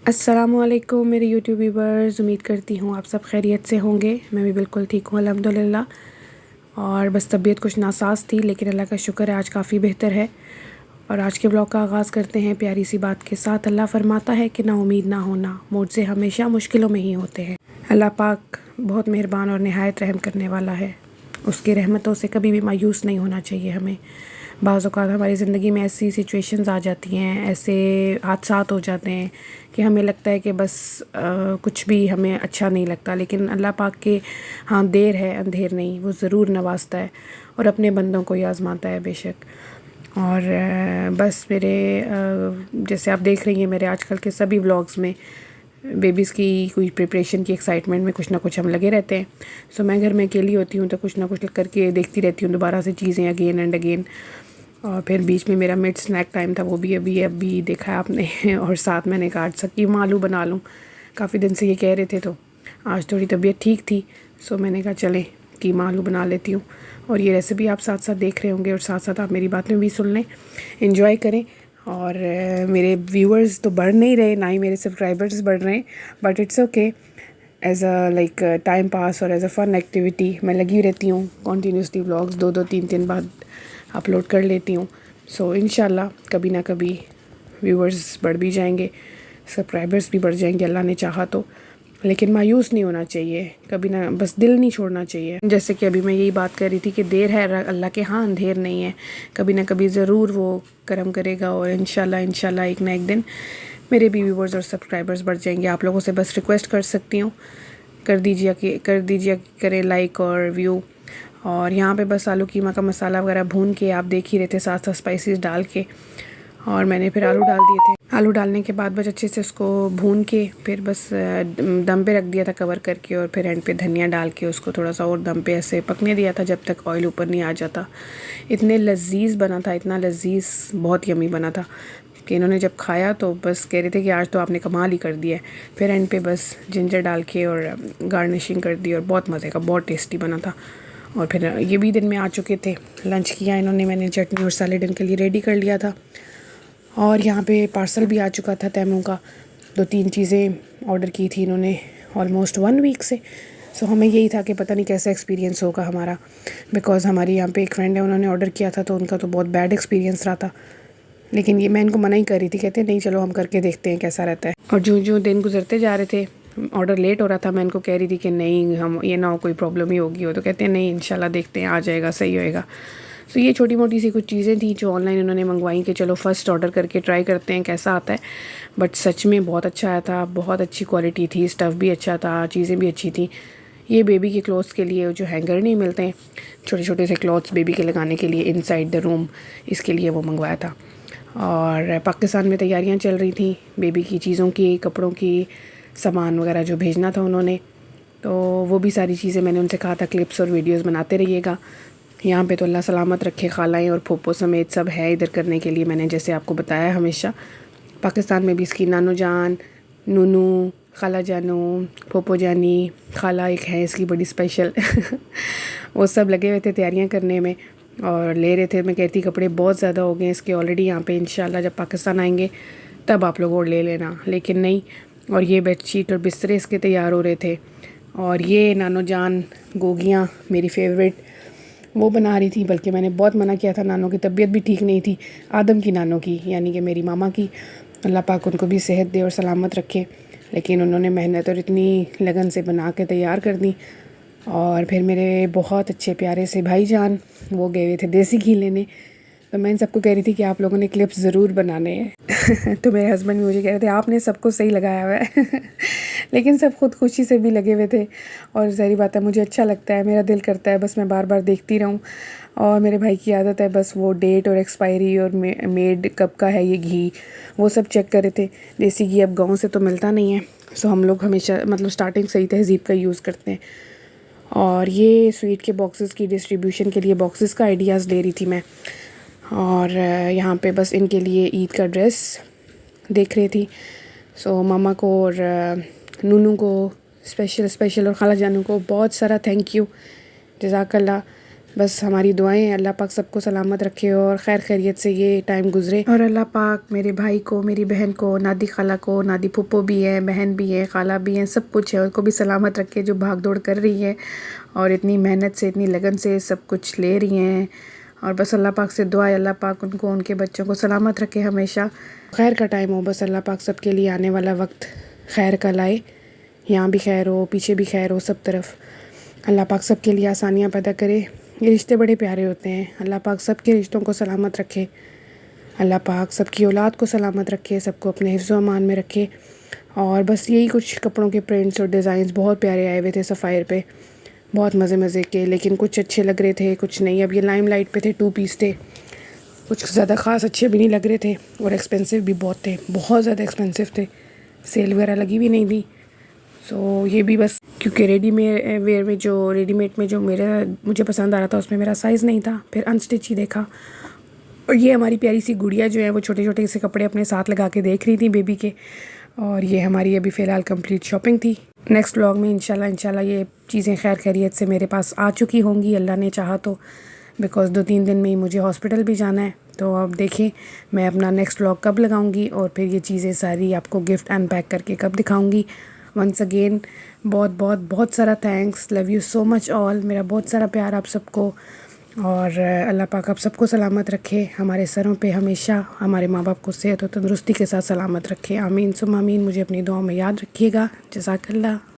अस्सलामुअलैकुम मेरे YouTube viewers, उम्मीद करती हूँ आप सब खैरियत से होंगे। मैं भी बिल्कुल ठीक हूँ अल्हम्दुलिल्लाह। और बस तबीयत कुछ नासाज थी, लेकिन अल्लाह का शुक्र है आज काफ़ी बेहतर है। और आज के ब्लॉग का आगाज़ करते हैं प्यारी सी बात के साथ। अल्लाह फरमाता है कि ना उम्मीद ना होना मुझसे हमेशा मुश्किलों में ही होते हैं। अल्लाह पाक बहुत मेहरबान और नहायत रहम करने वाला है। उसकी रहमतों से कभी भी मायूस नहीं होना चाहिए हमें। बाज़ औक़ात हमारी ज़िंदगी में ऐसी सिचुएशंस आ जाती हैं, ऐसे हादसात हो जाते हैं कि हमें लगता है कि बस कुछ भी हमें अच्छा नहीं लगता, लेकिन अल्लाह पाक के हाँ देर है अंधेर नहीं, वो ज़रूर नवाजता है और अपने बंदों को ही आज़माता है बेशक। और बस मेरे जैसे आप देख रही हैं मेरे आजकल के सभी व्लॉग्स में बेबीज़ की कोई प्रिपरेशन की एक्साइटमेंट में कुछ ना कुछ हम लगे रहते हैं। सो मैं घर में अकेली होती हूँ तो कुछ ना कुछ करके देखती रहती हूँ दोबारा से चीज़ें अगेन एंड अगेन। और फिर बीच में मेरा मिड स्नैक टाइम था, वो भी अभी देखा है आपने। और साथ मैंने कहा आज कीमा आलू बना लूँ, काफ़ी दिन से ये कह रहे थे तो आज थोड़ी तबीयत ठीक थी, सो मैंने कहा चलें कीमा आलू बना लेती हूँ। और ये रेसिपी आप साथ साथ देख रहे होंगे और साथ साथ आप मेरी बातें भी सुन लें, एंजॉय करें। और मेरे व्यूअर्स तो बढ़ नहीं रहे, ना ही मेरे सब्सक्राइबर्स बढ़ रहे हैं, but it's okay. As a like time pass और एज़ अ फ़न एक्टिविटी मैं लगी रहती हूँ कॉन्टीन्यूसली। व्लॉग्स दो तीन दिन बाद अपलोड कर लेती हूँ। सो इंशाल्लाह कभी ना कभी व्यूअर्स बढ़ भी जाएंगे, सब्सक्राइबर्स भी बढ़ जाएंगे अल्लाह ने चाहा तो। लेकिन मायूस नहीं होना चाहिए कभी ना, बस दिल नहीं छोड़ना चाहिए। जैसे कि अभी मैं यही बात कर रही थी कि देर है अल्लाह के हाँ अंधेर नहीं है, कभी ना कभी ज़रूर वो करम करेगा और इंशाल्लाह एक ना एक दिन मेरे भी व्यूवर्स और सब्सक्राइबर्स बढ़ जाएंगे। आप लोगों से बस रिक्वेस्ट कर सकती हूँ, कर दीजिए करें लाइक और व्यू। और यहाँ पे बस आलू कीमा का मसाला वगैरह भून के आप देख ही रहे थे, साथ साथ स्पाइसेस डाल के। और मैंने फिर आलू डाल दिए थे। आलू डालने के बाद बस अच्छे से उसको भून के फिर बस दम पे रख दिया था कवर करके, और फिर एंड पे धनिया डाल के उसको थोड़ा सा और दम पे ऐसे पकने दिया था जब तक ऑयल ऊपर नहीं आ जाता। इतने लजीज बना था, इतना लजीज, बहुत यमी बना था कि इन्होंने जब खाया तो बस कह रहे थे कि आज तो आपने कमाल ही कर दिया है। फिर एंड पे बस जिंजर डाल के और गार्निशिंग कर दी और बहुत मज़े का, बहुत टेस्टी बना था। और फिर ये भी दिन में आ चुके थे, लंच किया इन्होंने, मैंने चटनी और सैलेड इनके लिए रेडी कर लिया था। और यहाँ पे पार्सल भी आ चुका था तैमू का, 2-3 चीज़ें ऑर्डर की थी इन्होंने ऑलमोस्ट 1 वीक से। सो हमें यही था कि पता नहीं कैसा एक्सपीरियंस होगा हमारा, बिकॉज़ हमारी यहाँ पे एक फ्रेंड है, उन्होंने ऑर्डर किया था तो उनका तो बहुत बैड एक्सपीरियंस रहा था। लेकिन ये मैं इनको मना ही कर रही थी, कहते नहीं चलो हम करके देखते हैं कैसा रहता है। और जो जो दिन गुजरते जा रहे थे, ऑर्डर लेट हो रहा था, मैं इनको कह रही थी कि नहीं हम ये ना हो कोई प्रॉब्लम ही होगी हो, तो कहते हैं नहीं इंशाल्लाह देखते हैं आ जाएगा, सही होएगा। सो ये छोटी मोटी सी कुछ चीज़ें थी जो ऑनलाइन उन्होंने मंगवाई कि चलो फ़र्स्ट ऑर्डर करके ट्राई करते हैं कैसा आता है। बट सच में बहुत अच्छा आया था, बहुत अच्छी क्वालिटी थी, स्टफ़ भी अच्छा था, चीज़ें भी अच्छी थी। ये बेबी के क्लॉथ्स के लिए जो हैंगर नहीं मिलते हैं, छोटे छोटे से क्लॉथ्स बेबी के लगाने के लिए इनसाइड द रूम, इसके लिए वो मंगवाया था। और पाकिस्तान में तैयारियां चल रही थी बेबी की चीज़ों की, कपड़ों की, सामान वगैरह जो भेजना था उन्होंने, तो वो भी सारी चीज़ें मैंने उनसे कहा था क्लिप्स और वीडियोस बनाते रहिएगा। यहाँ पे तो अल्लाह सलामत रखे, खालाएँ और फूफो समेत सब है इधर करने के लिए, मैंने जैसे आपको बताया हमेशा। पाकिस्तान में भी इसकी नानो जान, नूनू, खाला जानू, फूफो जानी, खाला एक है इसकी बड़ी स्पेशल वो सब लगे हुए थे तैयारियाँ करने में और ले रहे थे। मैं कहती कपड़े बहुत ज़्यादा हो गए इसके ऑलरेडी यहाँ पे, इंशाल्लाह जब पाकिस्तान आएंगे तब आप लोग और ले लेना, लेकिन नहीं। और ये बेडशीट और बिस्तरे इसके तैयार हो रहे थे। और ये नानो जान गोगियाँ मेरी फेवरेट, वो बना रही थी, बल्कि मैंने बहुत मना किया था, नानों की तबीयत भी ठीक नहीं थी, आदम की नानों की यानी कि मेरी मामा की, अल्लाह पाक उनको भी सेहत दे और सलामत रखे। लेकिन उन्होंने मेहनत और इतनी लगन से बना के तैयार कर दी। और फिर मेरे बहुत अच्छे प्यारे से भाईजान वो गए हुए थे देसी घी लेने, तो मैं इन सबको कह रही थी कि आप लोगों ने क्लिप्स ज़रूर बनाने हैं तो मेरे हस्बैंड भी मुझे कह रहे थे आपने सबको सही लगाया हुआ है लेकिन सब खुद खुशी से भी लगे हुए थे। और ज़ाहिर बात है मुझे अच्छा लगता है, मेरा दिल करता है बस मैं बार बार देखती रहूँ। और मेरे भाई की आदत है बस वो डेट और एक्सपायरी और मेड कब का है ये घी, वो सब चेक कर रहे थे। देसी घी अब गाँव से तो मिलता नहीं है, सो हम लोग हमेशा मतलब स्टार्टिंग से ही तहज़ीब का यूज़ करते हैं। और ये स्वीट के बॉक्सेस की डिस्ट्रीब्यूशन के लिए बॉक्सेस का आइडियाज़ ले रही थी मैं। और यहाँ पे बस इनके लिए ईद का ड्रेस देख रही थी। सो मामा को और नूनू को स्पेशल और खाला जानू को बहुत सारा थैंक यू, जज़ाकल्लाह। बस हमारी दुआएं हैं अल्लाह पाक सबको सलामत रखे और खैर खैरियत से ये टाइम गुजरे। और अल्लाह पाक मेरे भाई को, मेरी बहन को, नादी खाला को, नादी फूफो भी है, बहन भी है, खाला भी है, सब कुछ है, उनको भी सलामत रखे जो भाग दौड़ कर रही है और इतनी मेहनत से, इतनी लगन से सब कुछ ले रही हैं। और बस अल्लाह पाक से दुआ है अल्लाह पाक उनको, उनके बच्चों को सलामत रखे हमेशा। खैर का टाइम हो, बस अल्लाह पाक सबके लिए आने वाला वक्त खैर का लाए, यहाँ भी खैर हो, पीछे भी खैर हो, सब तरफ अल्लाह पाक सबके लिए आसानियाँ पैदा करे। ये रिश्ते बड़े प्यारे होते हैं, अल्लाह पाक सबके रिश्तों को सलामत रखे, अल्लाह पाक सबकी औलाद को सलामत रखे, सबको अपने हिफ्ज़ व अमान में रखे। और बस यही कुछ कपड़ों के प्रिंट्स और डिज़ाइंस बहुत प्यारे आए हुए थे सफ़ायर पे, बहुत मज़े मज़े के, लेकिन कुछ अच्छे लग रहे थे, कुछ नहीं। अब ये लाइमलाइट पे थे, 2 पीस थे, कुछ ज़्यादा ख़ास अच्छे भी नहीं लग रहे थे और एक्सपेंसिव भी बहुत थे, बहुत ज़्यादा एक्सपेंसिव थे, सेल वगैरह लगी भी नहीं थी। सो ये भी बस क्योंकि रेडीमेड में जो मुझे पसंद आ रहा था उसमें मेरा साइज़ नहीं था, फिर अनस्टिच ही देखा। और ये हमारी प्यारी सी गुड़िया जो है वो छोटे छोटे से कपड़े अपने साथ लगा के देख रही थी बेबी के। और ये हमारी अभी फ़िलहाल कंप्लीट शॉपिंग थी। नेक्स्ट व्लॉग में इंशाल्लाह ये चीज़ें खैर खैरियत से मेरे पास आ चुकी होंगी, अल्लाह ने चाहा तो, बिकॉज़ 2-3 दिन में ही मुझे हॉस्पिटल भी जाना है। तो अब देखें मैं अपना नेक्स्ट व्लॉग कब लगाऊंगी और फिर ये चीज़ें सारी आपको गिफ्ट अनपैक करके कब दिखाऊंगी। वंस अगेन बहुत बहुत बहुत सारा thanks, love you so much all, मेरा बहुत सारा प्यार आप सबको। और अल्लाह पाक आप सबको सलामत रखे, हमारे सरों पे हमेशा हमारे माँ बाप को सेहत और तंदुरुस्ती के साथ सलामत रखे। आमीन सुम आमीन। मुझे अपनी दुआ में याद रखिएगा। जज़ाकल्लाह।